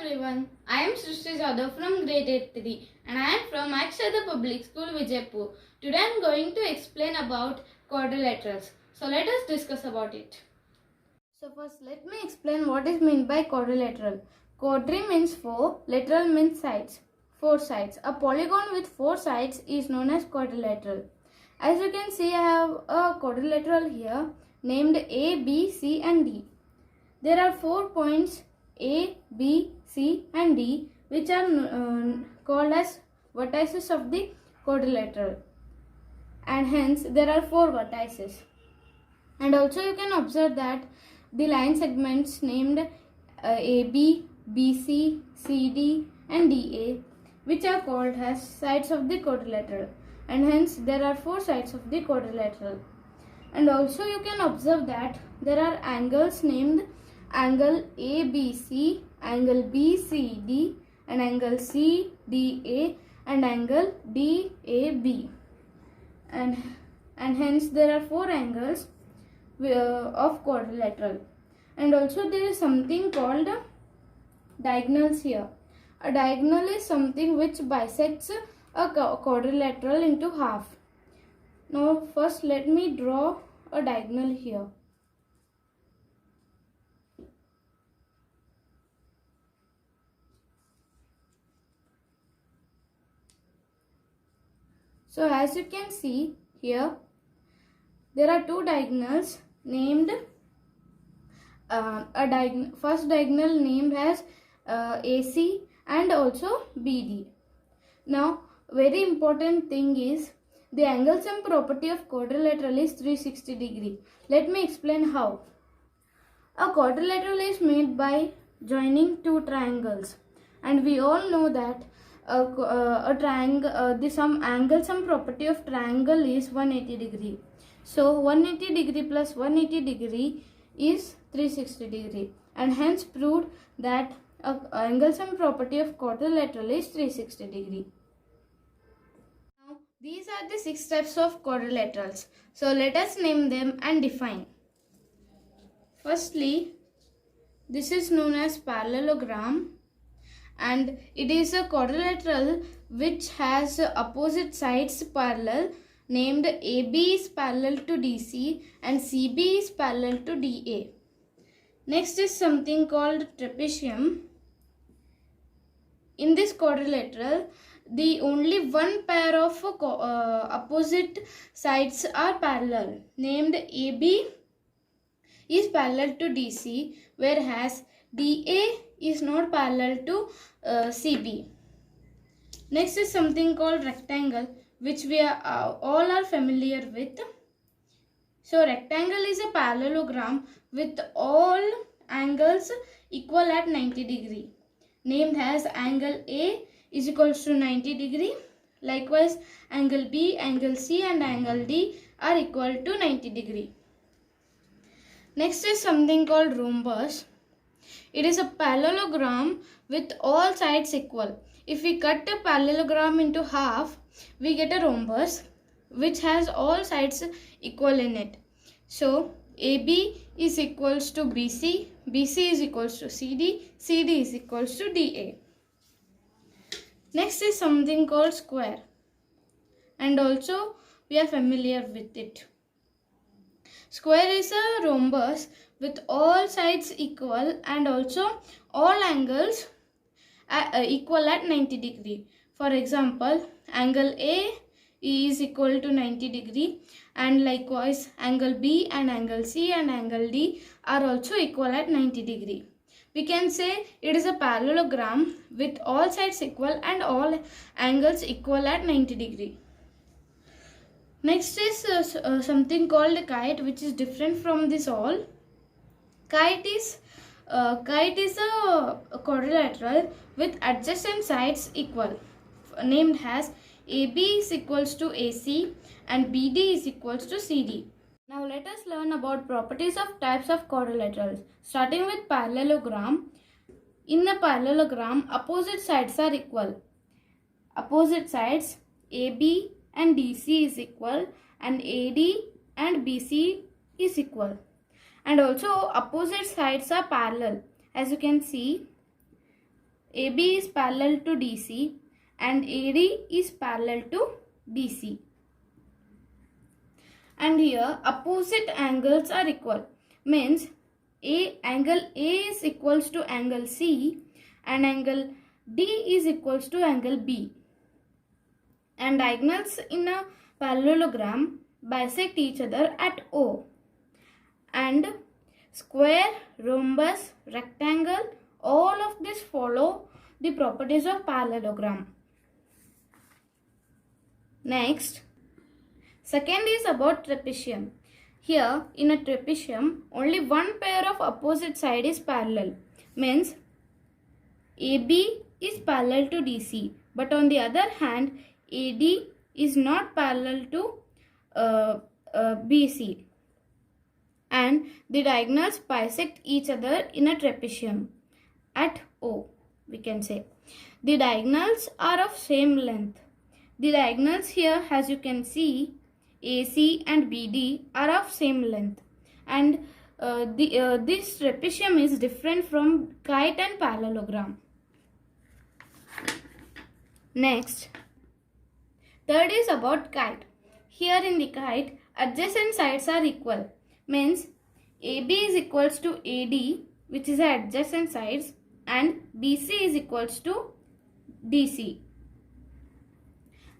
everyone, I am Srishti Jadhav from grade 8-3 and I am from Akshada Public School, Vijaypur. Today I am going to explain about quadrilaterals. So let us discuss about it. So first let me explain what is meant by quadrilateral. Quadri means 4, lateral means sides, 4 sides. A polygon with 4 sides is known as quadrilateral. As you can see, I have a quadrilateral here named A, B, C and D. There are 4 points A, B, C and D which are called as vertices of the quadrilateral, and hence there are 4 vertices. And also you can observe that the line segments named AB, BC, CD and DA which are called as sides of the quadrilateral, and hence there are 4 sides of the quadrilateral. And also you can observe that there are angles named angle ABC, angle BCD and angle CDA and angle DAB, and hence there are 4 angles of quadrilateral. And also there is something called diagonals here. A diagonal is something which bisects a quadrilateral into half. Now first let me draw a diagonal here. So as you can see here, there are 2 diagonals named first diagonal named as AC and also BD. Now very important thing is the angle sum property of quadrilateral is 360 degree. Let me explain how. A quadrilateral is made by joining 2 triangles, and we all know that a triangle, the angle sum property of triangle is 180 degree. So 180 degree plus 180 degree is 360 degree, and hence proved that angle sum property of quadrilateral is 360 degree. Now these are the 6 types of quadrilaterals. So let us name them and define. Firstly, this is known as parallelogram, and it is a quadrilateral which has opposite sides parallel, named AB is parallel to DC and CB is parallel to DA. Next is something called trapezium. In this quadrilateral, the only one pair of opposite sides are parallel, named AB is parallel to DC, whereas DA is not parallel to CB. Next is something called rectangle, which we are all are familiar with. So rectangle is a parallelogram with all angles equal at 90 degree, named as angle A is equals to 90 degree. Likewise, angle B, angle C and angle D are equal to 90 degree. Next is something called rhombus. It is a parallelogram with all sides equal. If we cut a parallelogram into half, we get a rhombus which has all sides equal in it. So AB is equals to BC, BC is equals to CD, CD is equals to DA. Next is something called square, and also we are familiar with it. Square is a rhombus with all sides equal and also all angles equal at 90 degree. For example, angle A is equal to 90 degree, and likewise angle B and angle C and angle D are also equal at 90 degree. We can say it is a parallelogram with all sides equal and all angles equal at 90 degree. Next is something called kite, which is different from this all. Kite is a quadrilateral with adjacent sides equal, named as AB is equals to AC and BD is equals to CD. Now let us learn about properties of types of quadrilaterals. Starting with parallelogram. In a parallelogram, opposite sides are equal. Opposite sides AB and DC is equal, and AD and BC is equal. And also opposite sides are parallel. As you can see, AB is parallel to DC and AD is parallel to BC. And here opposite angles are equal, means angle A is equals to angle C and angle D is equals to angle B. And diagonals in a parallelogram bisect each other at O. And square, rhombus, rectangle, all of this follow the properties of parallelogram. Next, second is about trapezium. Here in a trapezium, only one pair of opposite side is parallel, means AB is parallel to DC, but on the other hand AD is not parallel to BC, and the diagonals bisect each other in a trapezium at O, we can say. The diagonals are of same length. The diagonals here, as you can see, AC and BD are of same length, and this trapezium is different from kite and parallelogram. Next, third is about kite. Here in the kite, adjacent sides are equal, means AB is equals to AD, which is the adjacent sides, and BC is equals to DC.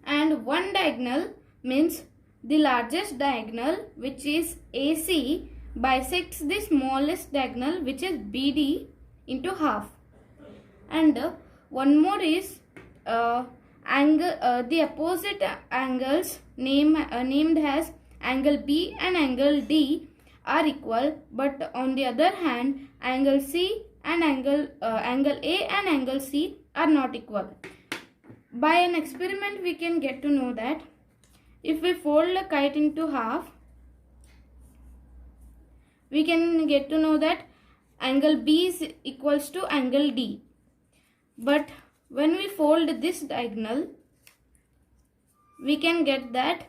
And one diagonal, means the largest diagonal, which is AC, bisects the smallest diagonal, which is BD, into half. And one more is the opposite angles named as angle B and angle D are equal, but on the other hand angle C and angle A and angle C are not equal. By an experiment we can get to know that if we fold a kite into half, we can get to know that angle B is equals to angle D. But when we fold this diagonal, we can get that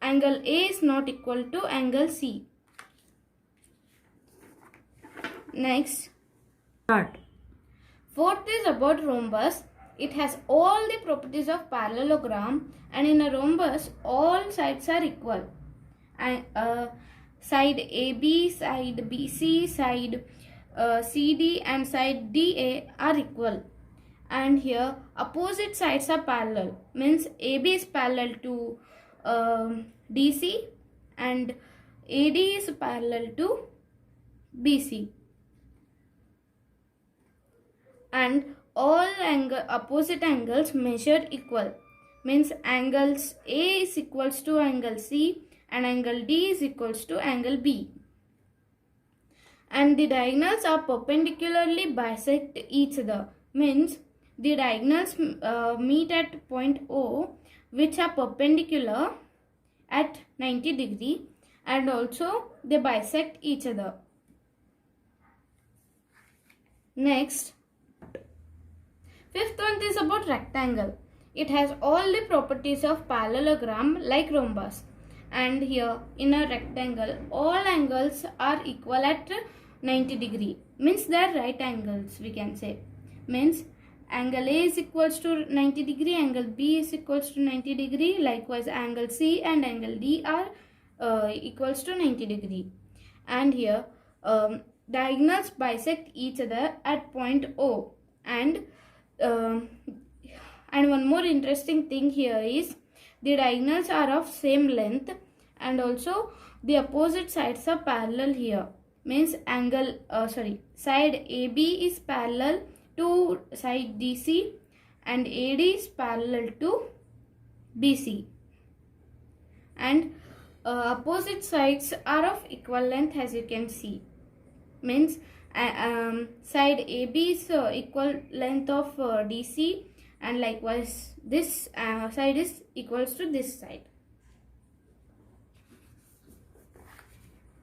angle A is not equal to angle C. Next, fourth is about rhombus. It has all the properties of parallelogram, and in a rhombus all sides are equal. And side AB, side BC, side CD and side DA are equal. And here opposite sides are parallel, means AB is parallel to DC and AD is parallel to BC. And all opposite angles measured equal, means angles A is equals to angle C and angle D is equals to angle B. And the diagonals are perpendicularly bisect each other, means the diagonals meet at point O, which are perpendicular at 90 degree, and also they bisect each other. Next, fifth one is about rectangle. It has all the properties of parallelogram like rhombus. And here in a rectangle all angles are equal at 90 degree, means they are right angles, we can say. Means angle A is equals to 90 degree, angle B is equals to 90 degree, likewise angle C and angle D are equals to 90 degree. And here diagonals bisect each other at point O. And one more interesting thing here is the diagonals are of same length, and also the opposite sides are parallel here, means side AB is parallel to side DC and AD is parallel to BC. And opposite sides are of equal length, as you can see, means side AB is equal length of DC, and likewise this side is equals to this side.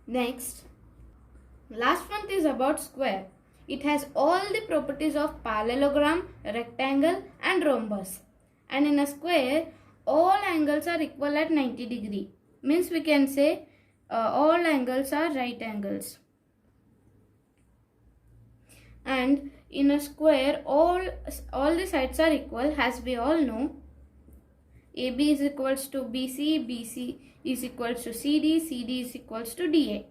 Next, last one is about square. It has all the properties of parallelogram, rectangle and rhombus. And in a square all angles are equal at 90 degree, means we can say all angles are right angles. And in a square, all the sides are equal, as we all know. AB is equals to BC, BC is equals to CD, CD is equals to DA.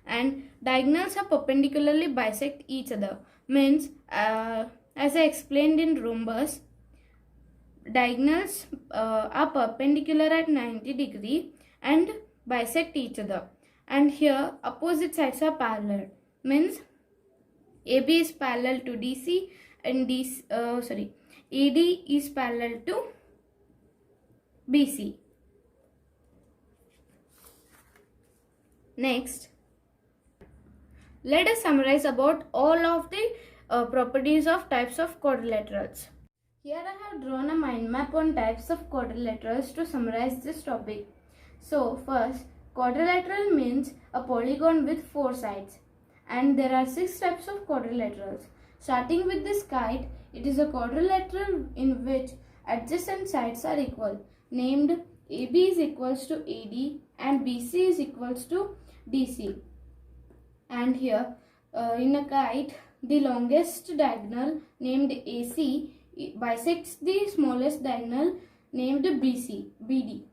And diagonals are perpendicularly bisect each other. Means, as I explained in rhombus, diagonals are perpendicular at 90 degree and bisect each other. And here opposite sides are parallel. Means AB is parallel to DC and AD is parallel to BC. Next, let us summarize about all of the properties of types of quadrilaterals. Here I have drawn a mind map on types of quadrilaterals to summarize this topic. So first, quadrilateral means a polygon with 4 sides, and there are 6 types of quadrilaterals. Starting with this kite, it is a quadrilateral in which adjacent sides are equal, named AB is equals to AD and BC is equals to DC. And here in a kite, the longest diagonal named AC bisects the smallest diagonal named BD.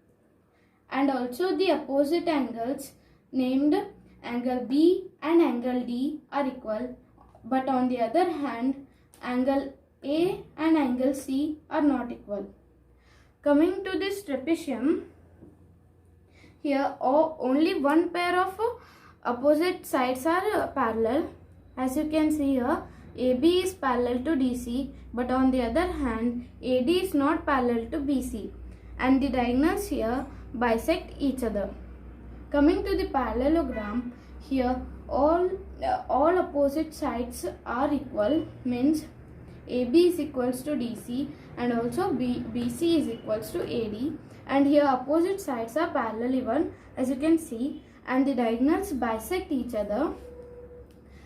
And also the opposite angles named angle B and angle D are equal, but on the other hand, angle A and angle C are not equal. Coming to this trapezium, here only one pair of opposite sides are parallel. As you can see here, AB is parallel to DC, but on the other hand, AD is not parallel to BC, and the diagonals here bisect each other. Coming to the parallelogram, here all opposite sides are equal, means AB is equals to DC and also BC is equals to AD, and here opposite sides are parallel even, as you can see, and the diagonals bisect each other.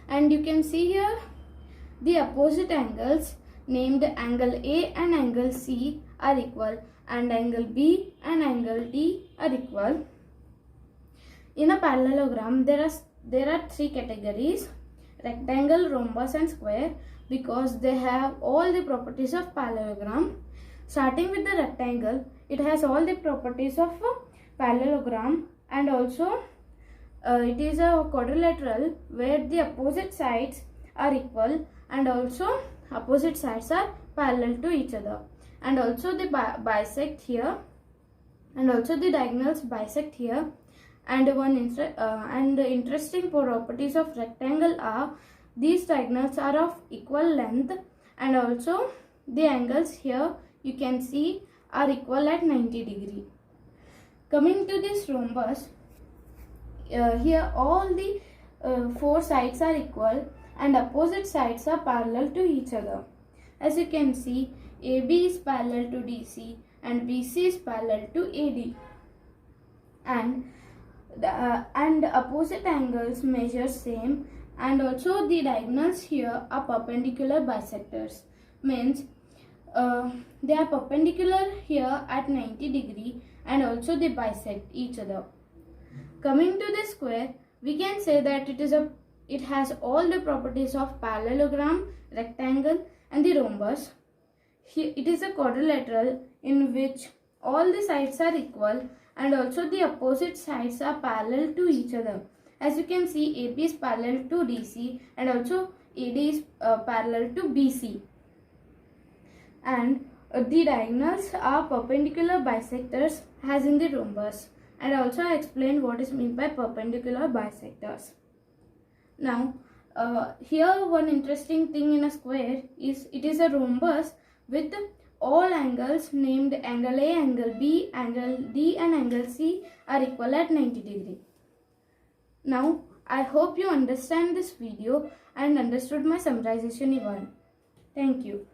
And you can see here the opposite angles named angle A and angle C are equal, and angle B and angle D are equal. In a parallelogram, there are 3 categories: rectangle, rhombus and square, because they have all the properties of parallelogram. Starting with the rectangle, it has all the properties of parallelogram, and also it is a quadrilateral where the opposite sides are equal and also opposite sides are parallel to each other, and also they bisect here, and also the diagonals bisect here. And interesting properties of rectangle are these diagonals are of equal length, and also the angles here you can see are equal at 90 degree. Coming to this rhombus, here all the 4 sides are equal and opposite sides are parallel to each other. As you can see, AB is parallel to DC and BC is parallel to AD, and opposite angles measure same, and also the diagonals here are perpendicular bisectors, means they are perpendicular here at 90 degree and also they bisect each other. Coming to the square, we can say that it has all the properties of parallelogram, rectangle and the rhombus. Here it is a quadrilateral in which all the sides are equal and also the opposite sides are parallel to each other. As you can see, AB is parallel to DC and also AD is parallel to BC. And the diagonals are perpendicular bisectors as in the rhombus. And also I explained what is meant by perpendicular bisectors. Now, here one interesting thing in a square is it is a rhombus with all angles named angle A, angle B, angle D and angle C are equal at 90 degree. Now, I hope you understand this video and understood my summarization even. Thank you.